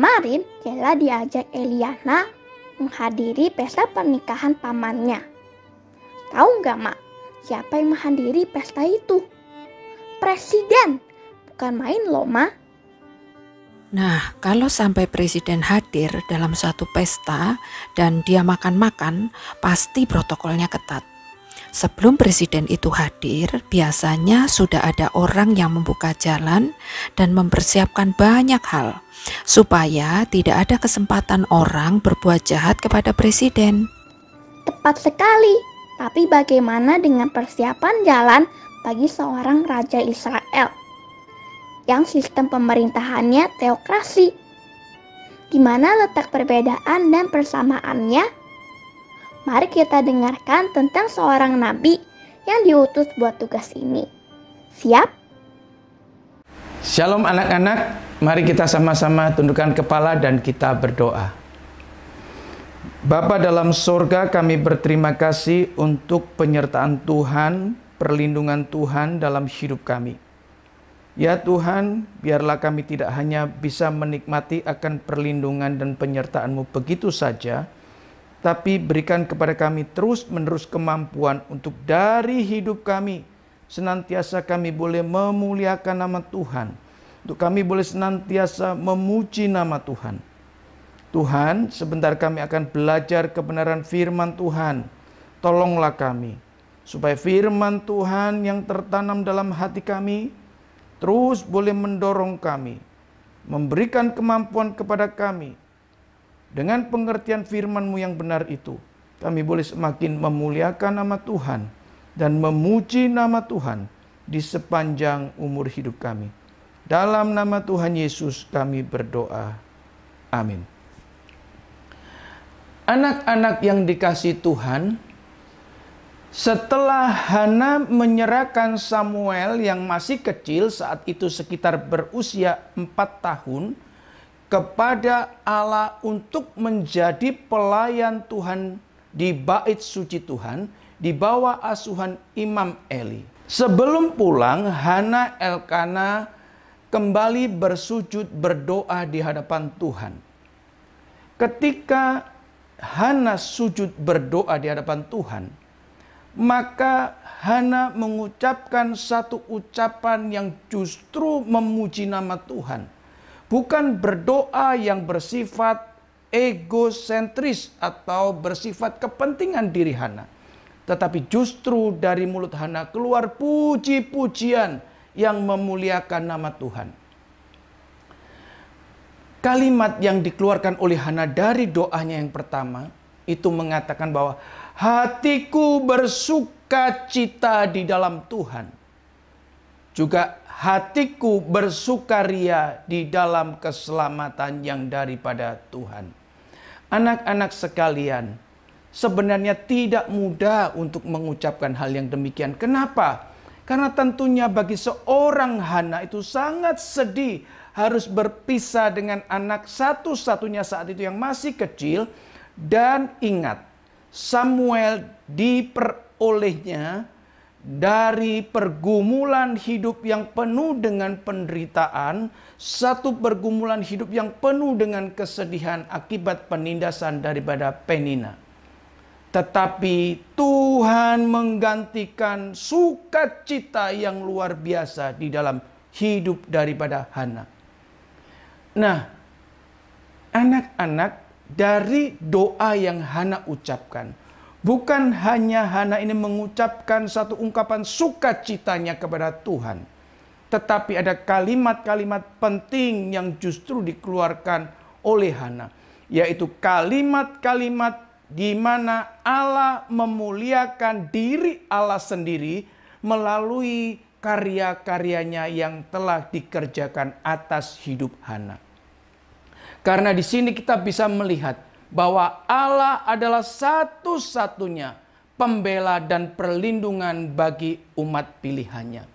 Kemarin Kela diajak Eliana menghadiri pesta pernikahan pamannya. Tahu nggak, Mak, siapa yang menghadiri pesta itu? Presiden, bukan main loh, Ma. Nah, kalau sampai presiden hadir dalam suatu pesta dan dia makan-makan, pasti protokolnya ketat. Sebelum presiden itu hadir, biasanya sudah ada orang yang membuka jalan dan mempersiapkan banyak hal, supaya tidak ada kesempatan orang berbuat jahat kepada presiden. Tepat sekali, tapi bagaimana dengan persiapan jalan bagi seorang raja Israel yang sistem pemerintahannya teokrasi? Di mana letak perbedaan dan persamaannya? Mari kita dengarkan tentang seorang nabi yang diutus buat tugas ini. Siap? Shalom anak-anak, mari kita sama-sama tundukkan kepala dan kita berdoa. Bapa dalam sorga, kami berterima kasih untuk penyertaan Tuhan, perlindungan Tuhan dalam hidup kami. Ya Tuhan, biarlah kami tidak hanya bisa menikmati akan perlindungan dan penyertaan-Mu begitu saja, tapi berikan kepada kami terus-menerus kemampuan untuk dari hidup kami, senantiasa kami boleh memuliakan nama Tuhan, untuk kami boleh senantiasa memuji nama Tuhan. Tuhan, sebentar kami akan belajar kebenaran firman Tuhan. Tolonglah kami, supaya firman Tuhan yang tertanam dalam hati kami, terus boleh mendorong kami, memberikan kemampuan kepada kami. Dengan pengertian firman-Mu yang benar itu, kami boleh semakin memuliakan nama Tuhan dan memuji nama Tuhan di sepanjang umur hidup kami. Dalam nama Tuhan Yesus kami berdoa. Amin. Anak-anak yang dikasihi Tuhan, setelah Hana menyerahkan Samuel yang masih kecil, saat itu sekitar berusia 4 tahun, kepada Allah untuk menjadi pelayan Tuhan di bait suci Tuhan, di bawah asuhan Imam Eli. Sebelum pulang, Hana Elkana kembali bersujud berdoa di hadapan Tuhan. Ketika Hana sujud berdoa di hadapan Tuhan, maka Hana mengucapkan satu ucapan yang justru memuji nama Tuhan. Bukan berdoa yang bersifat egosentris atau bersifat kepentingan diri Hana. Tetapi justru dari mulut Hana keluar puji-pujian yang memuliakan nama Tuhan. Kalimat yang dikeluarkan oleh Hana dari doanya yang pertama itu mengatakan bahwa hatiku bersuka cita di dalam Tuhan. Juga hatiku bersukaria di dalam keselamatan yang daripada Tuhan. Anak-anak sekalian, sebenarnya tidak mudah untuk mengucapkan hal yang demikian. Kenapa? Karena tentunya bagi seorang Hana itu sangat sedih harus berpisah dengan anak satu-satunya saat itu yang masih kecil. Dan ingat, Samuel diperolehnya dari pergumulan hidup yang penuh dengan penderitaan, satu pergumulan hidup yang penuh dengan kesedihan akibat penindasan daripada Penina. Tetapi Tuhan menggantikan sukacita yang luar biasa di dalam hidup daripada Hana. Nah, anak-anak, dari doa yang Hana ucapkan, bukan hanya Hana ini mengucapkan satu ungkapan sukacitanya kepada Tuhan, tetapi ada kalimat-kalimat penting yang justru dikeluarkan oleh Hana, yaitu kalimat-kalimat di mana Allah memuliakan diri Allah sendiri melalui karya-karyanya yang telah dikerjakan atas hidup Hana. Karena di sini kita bisa melihat bahwa Allah adalah satu-satunya pembela dan perlindungan bagi umat pilihannya.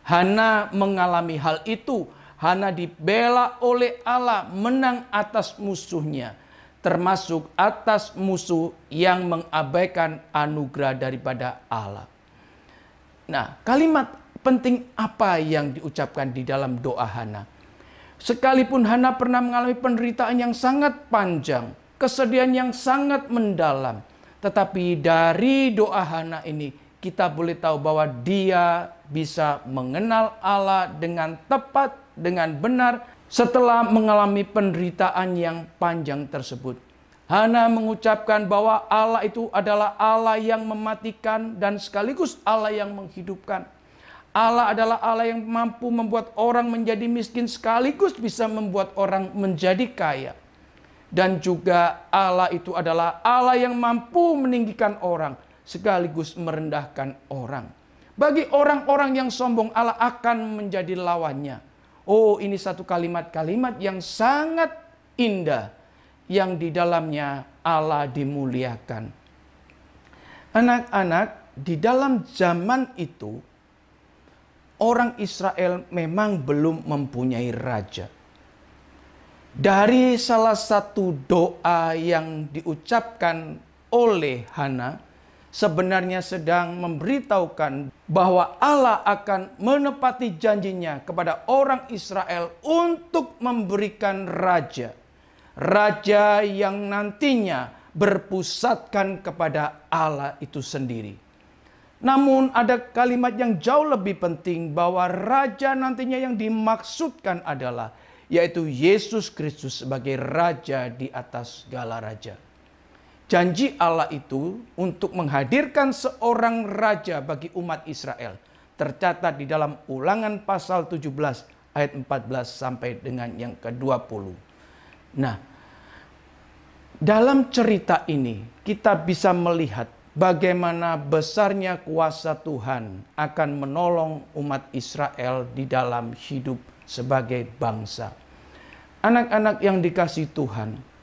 Hana mengalami hal itu. Hana dibela oleh Allah, menang atas musuhnya, termasuk atas musuh yang mengabaikan anugerah daripada Allah. Nah, kalimat penting apa yang diucapkan di dalam doa Hana? Sekalipun Hana pernah mengalami penderitaan yang sangat panjang, kesedihan yang sangat mendalam, tetapi dari doa Hana ini kita boleh tahu bahwa dia bisa mengenal Allah dengan tepat, dengan benar setelah mengalami penderitaan yang panjang tersebut. Hana mengucapkan bahwa Allah itu adalah Allah yang mematikan dan sekaligus Allah yang menghidupkan. Allah adalah Allah yang mampu membuat orang menjadi miskin sekaligus bisa membuat orang menjadi kaya. Dan juga Allah itu adalah Allah yang mampu meninggikan orang sekaligus merendahkan orang. Bagi orang-orang yang sombong, Allah akan menjadi lawannya. Oh, ini satu kalimat-kalimat yang sangat indah, yang di dalamnya Allah dimuliakan. Anak-anak, di dalam zaman itu, orang Israel memang belum mempunyai raja. Dari salah satu doa yang diucapkan oleh Hana, sebenarnya sedang memberitahukan bahwa Allah akan menepati janjinya kepada orang Israel untuk memberikan raja. Raja yang nantinya berpusatkan kepada Allah itu sendiri. Namun ada kalimat yang jauh lebih penting bahwa raja nantinya yang dimaksudkan adalah yaitu Yesus Kristus sebagai raja di atas segala raja. Janji Allah itu untuk menghadirkan seorang raja bagi umat Israel tercatat di dalam Ulangan pasal 17 ayat 14 sampai dengan yang ke-20. Nah, dalam cerita ini kita bisa melihat bagaimana besarnya kuasa Tuhan akan menolong umat Israel di dalam hidup sebagai bangsa. Anak-anak yang dikasihi Tuhan,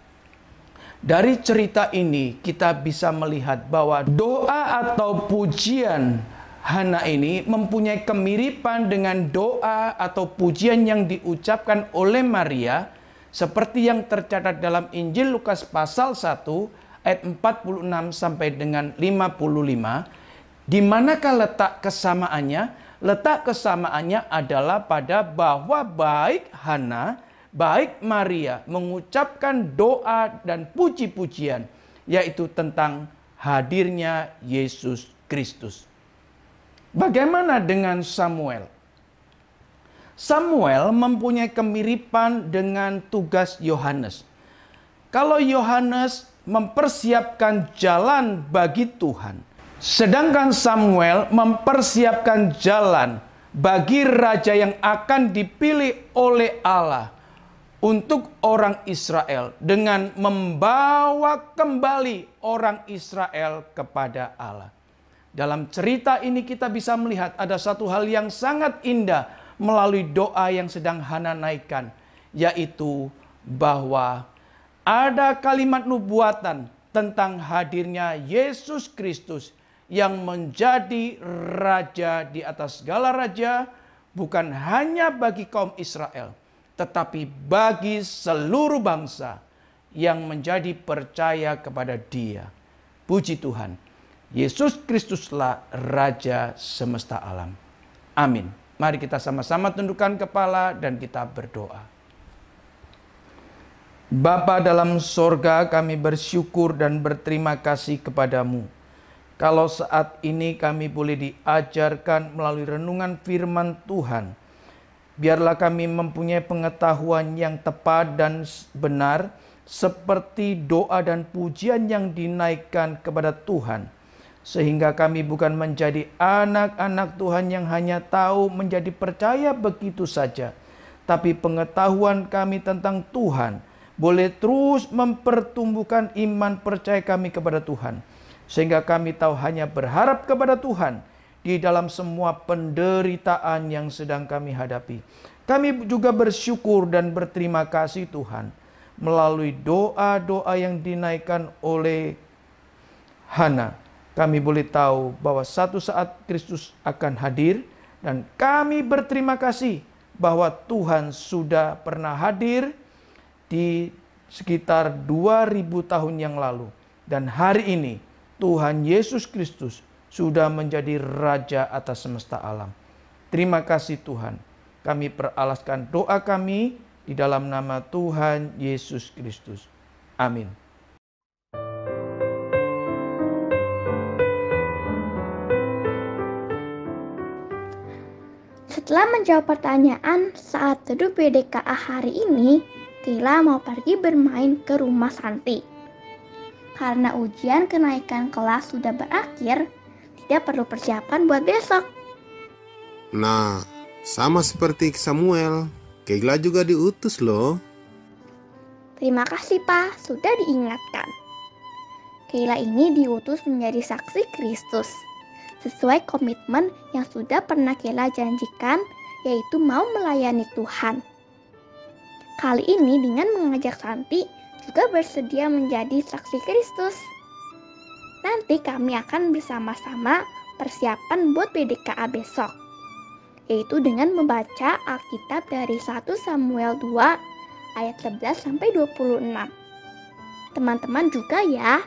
dari cerita ini kita bisa melihat bahwa doa atau pujian Hana ini mempunyai kemiripan dengan doa atau pujian yang diucapkan oleh Maria seperti yang tercatat dalam Injil Lukas pasal 1 ayat 46 sampai dengan 55. Di manakah letak kesamaannya? Letak kesamaannya adalah pada bahwa baik Hana baik Maria mengucapkan doa dan puji-pujian, yaitu tentang hadirnya Yesus Kristus. Bagaimana dengan Samuel? Samuel mempunyai kemiripan dengan tugas Yohanes. Kalau Yohanes mempersiapkan jalan bagi Tuhan, sedangkan Samuel mempersiapkan jalan bagi raja yang akan dipilih oleh Allah untuk orang Israel dengan membawa kembali orang Israel kepada Allah. Dalam cerita ini kita bisa melihat ada satu hal yang sangat indah melalui doa yang sedang Hana naikkan, yaitu bahwa ada kalimat nubuatan tentang hadirnya Yesus Kristus yang menjadi raja di atas segala raja, bukan hanya bagi kaum Israel, tetapi bagi seluruh bangsa yang menjadi percaya kepada Dia. Puji Tuhan, Yesus Kristuslah Raja semesta alam. Amin. Mari kita sama-sama tundukkan kepala dan kita berdoa. Bapa dalam sorga, kami bersyukur dan berterima kasih kepadamu. Kalau saat ini kami boleh diajarkan melalui renungan firman Tuhan, biarlah kami mempunyai pengetahuan yang tepat dan benar seperti doa dan pujian yang dinaikkan kepada Tuhan. Sehingga kami bukan menjadi anak-anak Tuhan yang hanya tahu menjadi percaya begitu saja. Tapi pengetahuan kami tentang Tuhan boleh terus mempertumbuhkan iman percaya kami kepada Tuhan. Sehingga kami tahu hanya berharap kepada Tuhan di dalam semua penderitaan yang sedang kami hadapi. Kami juga bersyukur dan berterima kasih Tuhan melalui doa-doa yang dinaikkan oleh Hana. Kami boleh tahu bahwa satu saat Kristus akan hadir, dan kami berterima kasih bahwa Tuhan sudah pernah hadir di sekitar 2000 tahun yang lalu. Dan hari ini Tuhan Yesus Kristus sudah menjadi Raja atas semesta alam. Terima kasih Tuhan. Kami peralaskan doa kami Di dalam nama Tuhan Yesus Kristus. Amin. Setelah menjawab pertanyaan saat teduh PDKA hari ini, Keila mau pergi bermain ke rumah Santi. Karena ujian kenaikan kelas sudah berakhir, tidak perlu persiapan buat besok. Nah, sama seperti Samuel, Keila juga diutus loh. Terima kasih Pak, sudah diingatkan. Keila ini diutus menjadi saksi Kristus, sesuai komitmen yang sudah pernah Keila janjikan, yaitu mau melayani Tuhan. Kali ini dengan mengajak Santi juga bersedia menjadi saksi Kristus. Nanti kami akan bersama-sama persiapan buat PDKA besok, yaitu dengan membaca Alkitab dari 1 Samuel 2 ayat 11-26. Teman-teman juga ya